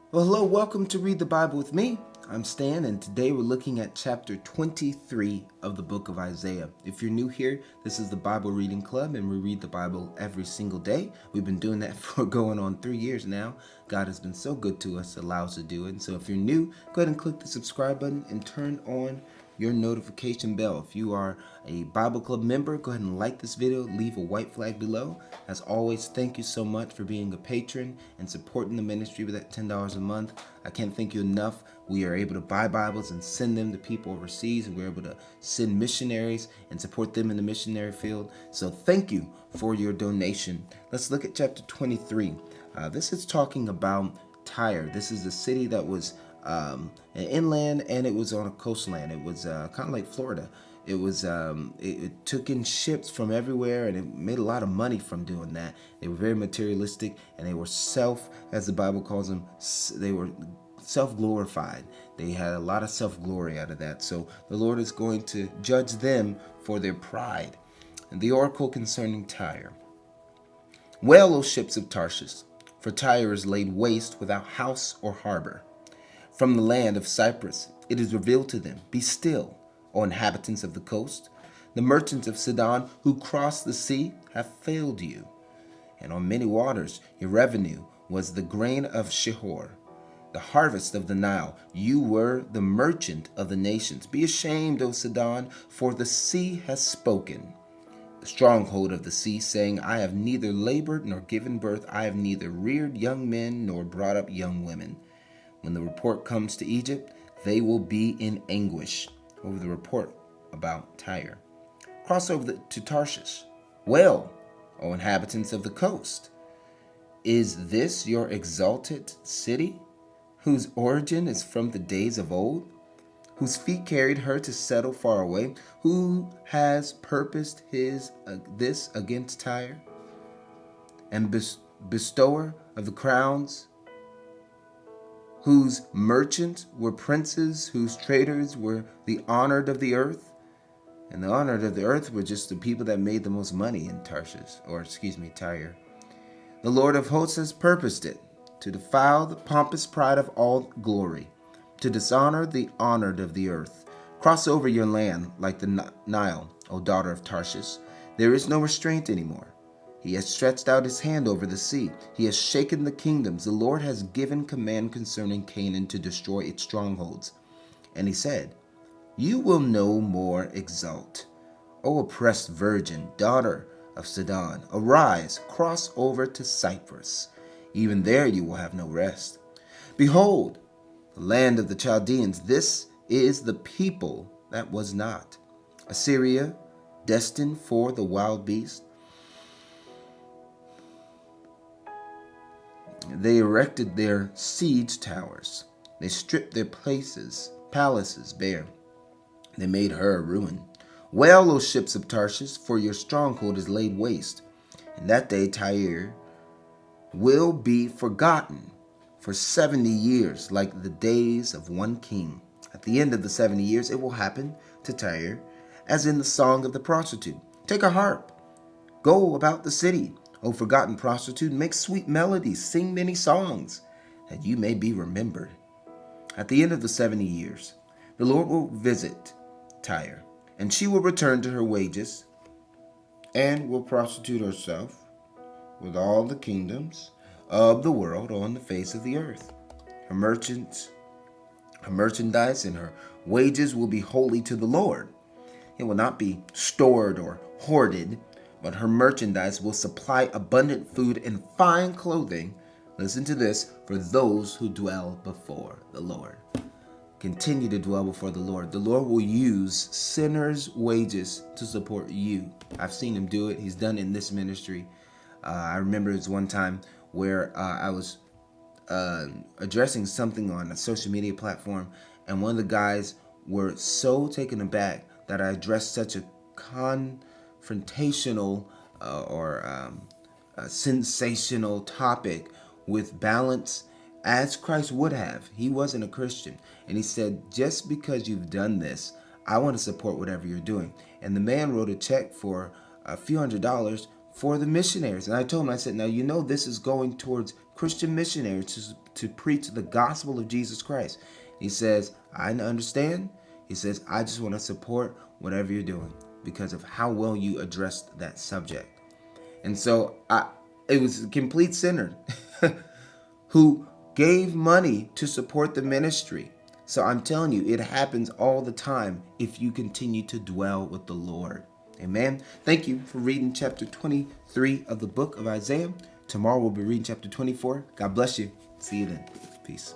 Well, hello, welcome to Read the Bible with me. I'm Stan, and today we're looking at chapter 23 of the book of Isaiah. If you're new here, this is the Bible Reading Club, and we read the Bible every single day. We've been doing that for going on 3 years now. God has been so good to us, allows us to do it. And so if you're new, go ahead and click the subscribe button and turn on your notification bell. If you are a Bible Club member, go ahead and like this video, leave a white flag below. As always, thank you so much for being a patron and supporting the ministry with that $10 a month. I can't thank you enough. We are able to buy Bibles and send them to people overseas, and we're able to send missionaries and support them in the missionary field. So thank you for your donation. Let's look at chapter 23. This is talking about Tyre. This is a city that was an inland, and it was on a coastline. It was kind of like Florida. It was it took in ships from everywhere, and it made a lot of money from doing that. They were very materialistic, and they were as the Bible calls them, they were self-glorified. They had a lot of self-glory out of that. So the Lord is going to judge them for their pride. And the oracle concerning Tyre. Wail, O ships of Tarshish, for Tyre is laid waste without house or harbor. From the land of Cyprus it is revealed to them, be still, O inhabitants of the coast. The merchants of Sidon who cross the sea have failed you. And on many waters your revenue was the grain of Shihor, the harvest of the Nile. You were the merchant of the nations. Be ashamed, O Sidon, for the sea has spoken. The stronghold of the sea, saying, I have neither labored nor given birth. I have neither reared young men nor brought up young women. When the report comes to Egypt, they will be in anguish over the report about Tyre. Cross over to Tarshish. Wail, O inhabitants of the coast. Is this your exalted city, whose origin is from the days of old, whose feet carried her to settle far away? Who has purposed this against Tyre, and bestower of the crowns, whose merchants were princes, whose traders were the honored of the earth? And the honored of the earth were just the people that made the most money in Tyre. The Lord of hosts has purposed it, to defile the pompous pride of all glory, to dishonor the honored of the earth. Cross over your land like the Nile, O daughter of Tarshish. There is no restraint anymore. He has stretched out his hand over the sea. He has shaken the kingdoms. The Lord has given command concerning Canaan to destroy its strongholds. And he said, You will no more exult, O oppressed virgin, daughter of Sidon. Arise, cross over to Cyprus. Even there you will have no rest. Behold, the land of the Chaldeans, this is the people that was not. Assyria, destined for the wild beast. They erected their siege towers. They stripped their palaces bare. They made her a ruin. Wail, O ships of Tarshish, for your stronghold is laid waste. In that day Tyre will be forgotten for 70 years, like the days of one king. At the end of the 70 years, it will happen to Tyre as in the song of the prostitute. Take a harp, go about the city, O forgotten prostitute, make sweet melodies, sing many songs, that you may be remembered. At the end of the 70 years, the Lord will visit Tyre, and she will return to her wages, and will prostitute herself with all the kingdoms of the world on the face of the earth. Her merchandise and her wages will be holy to the Lord. It will not be stored or hoarded, but her merchandise will supply abundant food and fine clothing. Listen to this, for those who dwell before the Lord. Continue to dwell before the Lord. The Lord will use sinners' wages to support you. I've seen him do it. He's done it in this ministry. I remember it was one time where I was addressing something on a social media platform, and one of the guys were so taken aback that I addressed such a confrontational or a sensational topic with balance as Christ would have. He wasn't a Christian. And he said, just because you've done this, I want to support whatever you're doing. And the man wrote a check for a few $100s for the missionaries. And I told him, I said, now, this is going towards Christian missionaries to preach the gospel of Jesus Christ. He says, I understand. He says, I just want to support whatever you're doing because of how well you addressed that subject. And so it was a complete sinner who gave money to support the ministry. So I'm telling you, it happens all the time if you continue to dwell with the Lord. Amen. Thank you for reading chapter 23 of the book of Isaiah. Tomorrow we'll be reading chapter 24. God bless you. See you then. Peace.